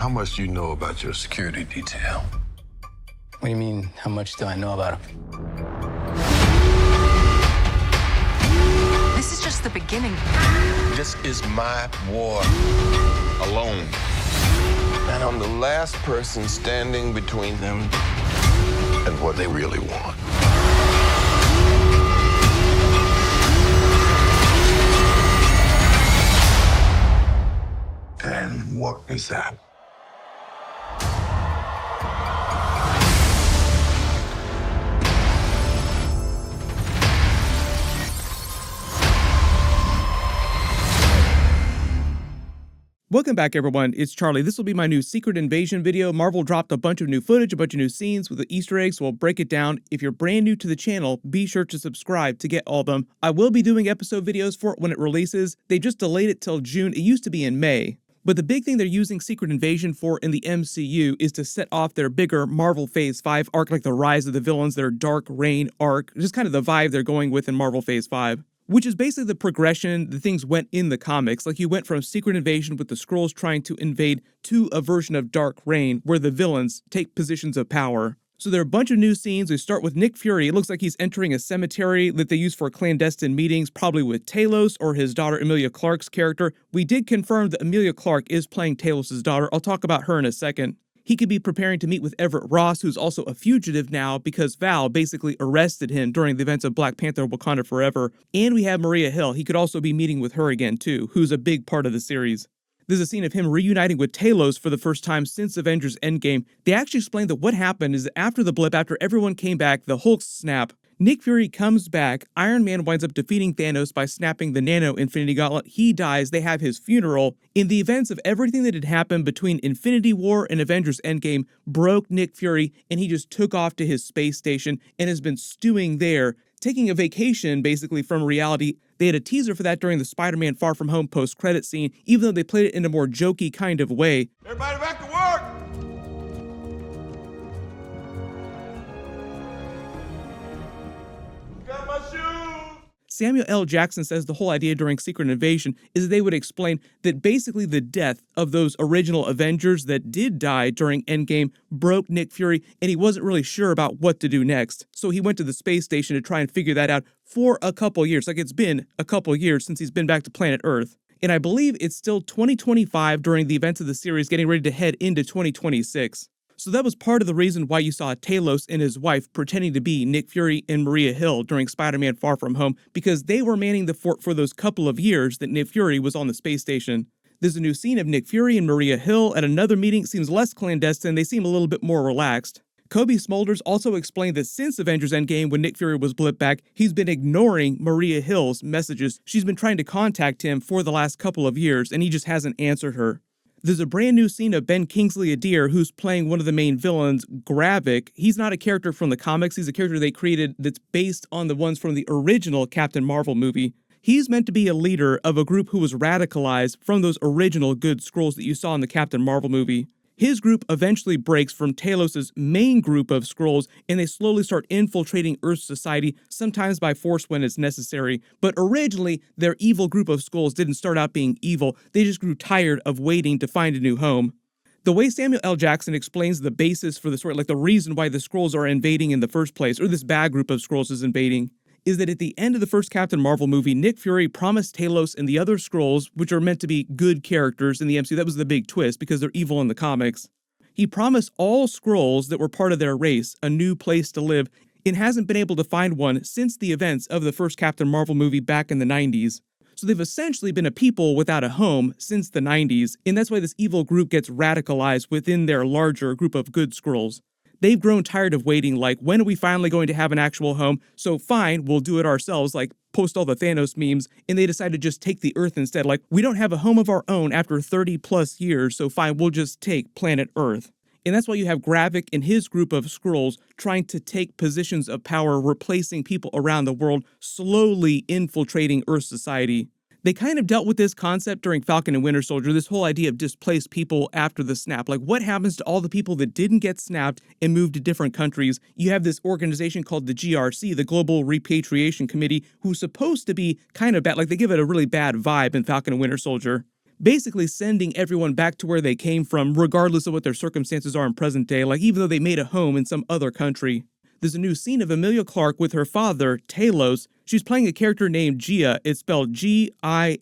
How much do you know about your security detail? What do you mean, how much do I know about him? This is just the beginning. This is my war alone. And I'm the last person standing between them and what they really want. And what is that? Welcome back, everyone. It's Charlie. This will be my new Secret Invasion video. Marvel dropped a bunch of new footage, a bunch of new scenes with the Easter eggs, so we'll break it down. If you're brand new to the channel, be sure to subscribe to get all of them. I will be doing episode videos for it when it releases. They just delayed it till June. It used to be in May. But the big thing they're using Secret Invasion for in the MCU is to set off their bigger Marvel Phase 5 arc, like the Rise of the Villains, their Dark Reign arc, just kind of the vibe they're going with in Marvel Phase 5. Which is basically the progression the things went in the comics. Like you went from Secret Invasion with the Skrulls trying to invade to a version of Dark Reign where the villains take positions of power. So there are a bunch of new scenes. We start with Nick Fury. It looks like he's entering a cemetery that they use for clandestine meetings, probably with Talos or his daughter Emilia Clarke's character. We did confirm that Emilia Clarke is playing Talos' daughter. I'll talk about her in a second. He could be preparing to meet with Everett Ross, who's also a fugitive now because Val basically arrested him during the events of Black Panther Wakanda Forever. And we have Maria Hill. He could also be meeting with her again too, who's a big part of the series. There's a scene of him reuniting with Talos for the first time since Avengers Endgame. They actually explained that what happened is that after the blip, after everyone came back, the Hulk snap, Nick Fury comes back, Iron Man winds up defeating Thanos by snapping the Nano Infinity Gauntlet, he dies, they have his funeral. In the events of everything that had happened between Infinity War and Avengers Endgame broke Nick Fury, and he just took off to his space station and has been stewing there, taking a vacation basically from reality. They had a teaser for that during the Spider-Man Far From Home post-credit scene, even though they played it in a more jokey kind of way. Everybody back to work! Got my shoes! Samuel L. Jackson says the whole idea during Secret Invasion is that they would explain that basically the death of those original Avengers that did die during Endgame broke Nick Fury, and he wasn't really sure about what to do next. So he went to the space station to try and figure that out for a couple years. Like it's been a couple years since he's been back to planet Earth. And I believe it's still 2025 during the events of the series, getting ready to head into 2026. So that was part of the reason why you saw Talos and his wife pretending to be Nick Fury and Maria Hill during Spider-Man Far From Home, because they were manning the fort for those couple of years that Nick Fury was on the space station. There's a new scene of Nick Fury and Maria Hill at another meeting. It seems less clandestine. They seem a little bit more relaxed. Kobe Smulders also explained that since Avengers Endgame, when Nick Fury was blipped back, he's been ignoring Maria Hill's messages. She's been trying to contact him for the last couple of years, and he just hasn't answered her. There's a brand new scene of Ben Kingsley Adir, who's playing one of the main villains, Gravik. He's not a character from the comics. He's a character they created that's based on the ones from the original Captain Marvel movie. He's meant to be a leader of a group who was radicalized from those original good Skrulls that you saw in the Captain Marvel movie. His group eventually breaks from Talos' main group of Skrulls, and they slowly start infiltrating Earth's society, sometimes by force when it's necessary. But originally, their evil group of Skrulls didn't start out being evil, they just grew tired of waiting to find a new home. The way Samuel L. Jackson explains the basis for the story, like the reason why the Skrulls are invading in the first place, or this bad group of Skrulls is invading, is that at the end of the first Captain Marvel movie, Nick Fury promised Talos and the other Skrulls, which are meant to be good characters in the MCU, that was the big twist because they're evil in the comics. He promised all Skrulls that were part of their race a new place to live, and hasn't been able to find one since the events of the first Captain Marvel movie back in the 90s. So they've essentially been a people without a home since the 90s, and that's why this evil group gets radicalized within their larger group of good Skrulls. They've grown tired of waiting, like, when are we finally going to have an actual home? So fine, we'll do it ourselves, like, post all the Thanos memes, and they decided to just take the Earth instead. Like, we don't have a home of our own after 30 plus years, so fine, we'll just take planet Earth. And that's why you have Gravik and his group of Skrulls trying to take positions of power, replacing people around the world, slowly infiltrating Earth society. They kind of dealt with this concept during Falcon and Winter Soldier, this whole idea of displaced people after the snap. Like, what happens to all the people that didn't get snapped and moved to different countries? You have this organization called the GRC, the Global Repatriation Committee, who's supposed to be kind of bad. Like, they give it a really bad vibe in Falcon and Winter Soldier. basically sending everyone back to where they came from, regardless of what their circumstances are in present day, like even though they made a home in some other country. There's a new scene of Emilia Clarke with her father, Talos. She's playing a character named Gia. It's spelled Giah. I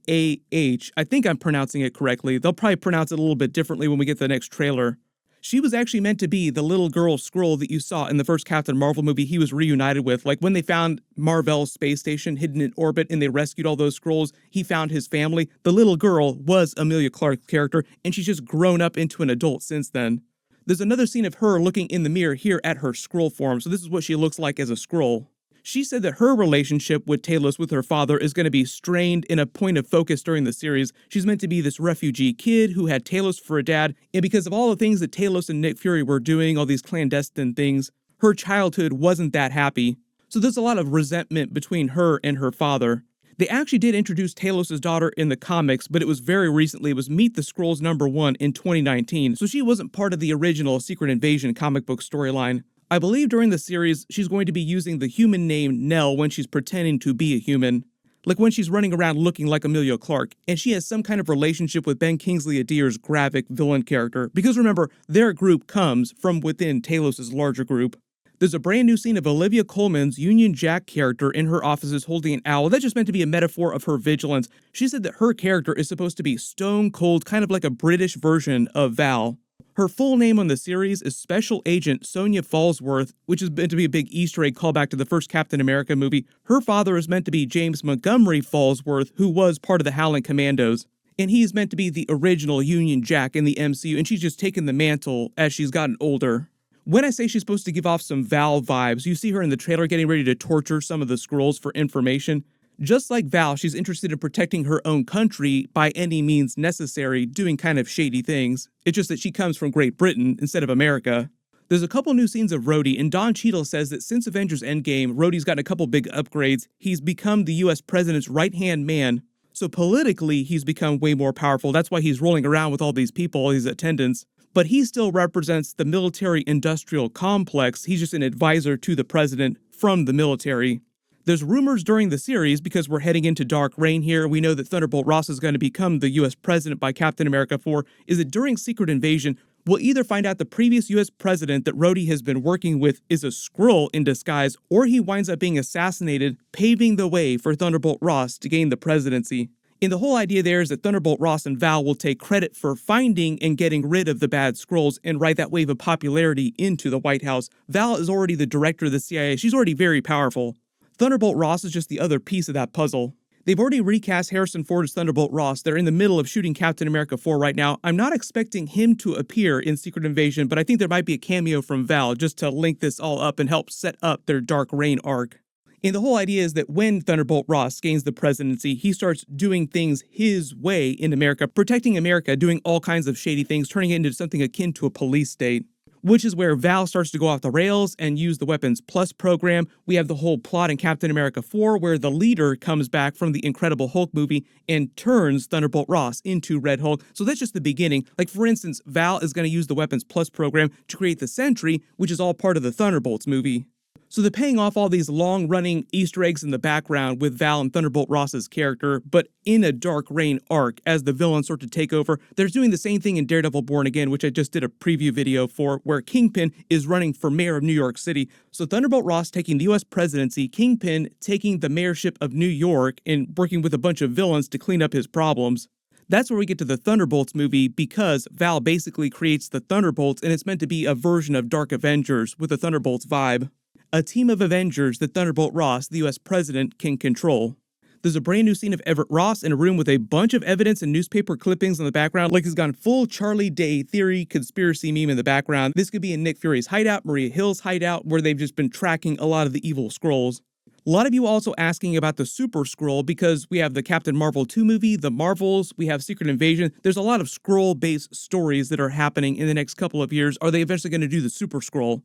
think I'm pronouncing it correctly. They'll probably pronounce it a little bit differently when we get to the next trailer. She was actually meant to be the little girl Skrull that you saw in the first Captain Marvel movie he was reunited with. Like when they found Mar-Vell's space station hidden in orbit and they rescued all those Skrulls, he found his family. The little girl was Emilia Clarke's character, and she's just grown up into an adult since then. There's another scene of her looking in the mirror here at her Skrull form, so this is what she looks like as a Skrull. She said that her relationship with Talos with her father is going to be strained in a point of focus during the series. She's meant to be this refugee kid who had Talos for a dad, and because of all the things that Talos and Nick Fury were doing, all these clandestine things, her childhood wasn't that happy. So there's a lot of resentment between her and her father. They actually did introduce Talos' daughter in the comics, but it was very recently. It was Meet the Skrulls #1 in 2019, so she wasn't part of the original Secret Invasion comic book storyline. I believe during the series, she's going to be using the human name Nell when she's pretending to be a human. Like when she's running around looking like Emilia Clarke, and she has some kind of relationship with Ben Kingsley Adir's Gravik villain character, because remember, their group comes from within Talos' larger group. There's a brand new scene of Olivia Colman's Union Jack character in her offices holding an owl. That's just meant to be a metaphor of her vigilance. She said that her character is supposed to be stone cold, kind of like a British version of Val. Her full name on the series is Special Agent Sonya Falsworth, which is meant to be a big Easter egg callback to the first Captain America movie. Her father is meant to be James Montgomery Falsworth, who was part of the Howling Commandos. And he's meant to be the original Union Jack in the MCU, and she's just taken the mantle as she's gotten older. When I say she's supposed to give off some Val vibes, you see her in the trailer getting ready to torture some of the Skrulls for information. Just like Val, she's interested in protecting her own country by any means necessary, doing kind of shady things. It's just that she comes from Great Britain instead of America. There's a couple new scenes of Rhodey, and Don Cheadle says that since Avengers Endgame, Rhodey's gotten a couple big upgrades. He's become the US president's right-hand man. So politically, he's become way more powerful. That's why he's rolling around with all these people, all these attendants. But he still represents the military-industrial complex. He's just an advisor to the president from the military. There's rumors during the series, because we're heading into Dark Reign here, we know that Thunderbolt Ross is going to become the US president by Captain America 4, is that during Secret Invasion, we'll either find out the previous US president that Rhodey has been working with is a Skrull in disguise, or he winds up being assassinated, paving the way for Thunderbolt Ross to gain the presidency. And the whole idea there is that Thunderbolt Ross and Val will take credit for finding and getting rid of the bad Skrulls and ride that wave of popularity into the White House. Val is already the director of the CIA. She's already very powerful. Thunderbolt Ross is just the other piece of that puzzle. They've already recast Harrison Ford as Thunderbolt Ross. They're in the middle of shooting Captain America 4 right now. I'm not expecting him to appear in Secret Invasion, but I think there might be a cameo from Val just to link this all up and help set up their Dark Reign arc. And the whole idea is that when Thunderbolt Ross gains the presidency, he starts doing things his way in America, protecting America, doing all kinds of shady things, turning it into something akin to a police state. Which is where Val starts to go off the rails and use the Weapons Plus program. We have the whole plot in Captain America 4 where the leader comes back from the Incredible Hulk movie and turns Thunderbolt Ross into Red Hulk. So that's just the beginning. Like, for instance, Val is going to use the Weapons Plus program to create the Sentry, which is all part of the Thunderbolts movie. So they're paying off all these long-running Easter eggs in the background with Val and Thunderbolt Ross's character, but in a Dark Reign arc, as the villains start to take over, they're doing the same thing in Daredevil Born Again, which I just did a preview video for, where Kingpin is running for mayor of New York City. So Thunderbolt Ross taking the US presidency, Kingpin taking the mayorship of New York and working with a bunch of villains to clean up his problems. That's where we get to the Thunderbolts movie, because Val basically creates the Thunderbolts, and it's meant to be a version of Dark Avengers with a Thunderbolts vibe. A team of Avengers that Thunderbolt Ross, the US president, can control. There's a brand new scene of Everett Ross in a room with a bunch of evidence and newspaper clippings in the background, like he's gone full Charlie Day theory conspiracy meme in the background. This could be in Nick Fury's hideout, Maria Hill's hideout, where they've just been tracking a lot of the evil Skrulls. A lot of you also asking about the Super Skrull, because we have the Captain Marvel 2 movie, The Marvels, we have Secret Invasion. There's a lot of Skrull-based stories that are happening in the next couple of years. Are they eventually going to do the Super Skrull?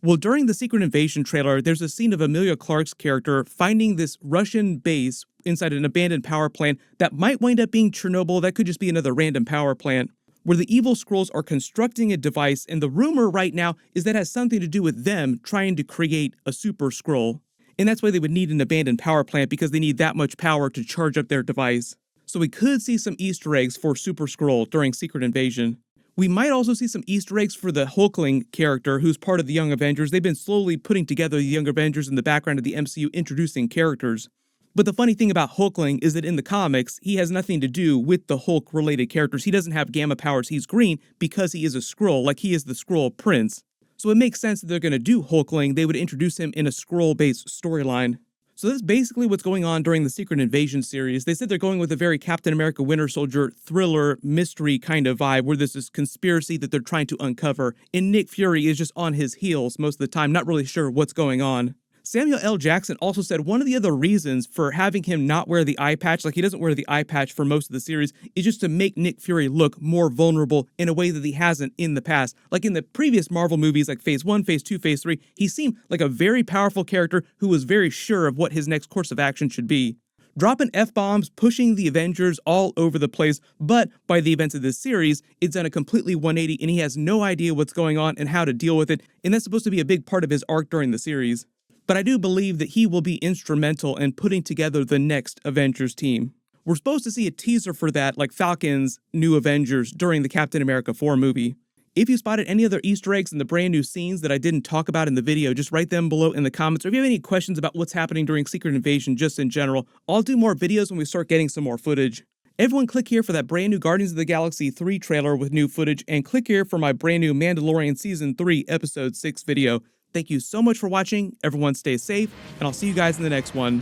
Well, during the Secret Invasion trailer, there's a scene of Emilia Clarke's character finding this Russian base inside an abandoned power plant that might wind up being Chernobyl. That could just be another random power plant, where the evil Skrulls are constructing a device, and the rumor right now is that has something to do with them trying to create a Super Skrull. And that's why they would need an abandoned power plant, because they need that much power to charge up their device. So we could see some Easter eggs for Super Skrull during Secret Invasion. We might also see some Easter eggs for the Hulkling character who's part of the Young Avengers. They've been slowly putting together the Young Avengers in the background of the MCU, introducing characters. But the funny thing about Hulkling is that in the comics, he has nothing to do with the Hulk-related characters. He doesn't have gamma powers. He's green because he is a Skrull, like he is the Skrull Prince. So it makes sense that they're going to do Hulkling. They would introduce him in a Skrull-based storyline. So that's basically what's going on during the Secret Invasion series. They said they're going with a very Captain America Winter Soldier thriller mystery kind of vibe where there's this conspiracy that they're trying to uncover, and Nick Fury is just on his heels most of the time, not really sure what's going on. Samuel L. Jackson also said one of the other reasons for having him not wear the eye patch, like he doesn't wear the eye patch for most of the series, is just to make Nick Fury look more vulnerable in a way that he hasn't in the past. Like in the previous Marvel movies, like Phase 1, Phase 2, Phase 3, he seemed like a very powerful character who was very sure of what his next course of action should be. Dropping F-bombs, pushing the Avengers all over the place, but by the events of this series, it's done a completely 180 and he has no idea what's going on and how to deal with it, and that's supposed to be a big part of his arc during the series. But I do believe that he will be instrumental in putting together the next Avengers team. We're supposed to see a teaser for that, like Falcon's New Avengers, during the Captain America 4 movie. If you spotted any other Easter eggs in the brand new scenes that I didn't talk about in the video, just write them below in the comments. Or if you have any questions about what's happening during Secret Invasion just in general, I'll do more videos when we start getting some more footage. Everyone click here for that brand new Guardians of the Galaxy 3 trailer with new footage, and click here for my brand new Mandalorian Season 3 Episode 6 video. Thank you so much for watching, everyone stay safe, and I'll see you guys in the next one.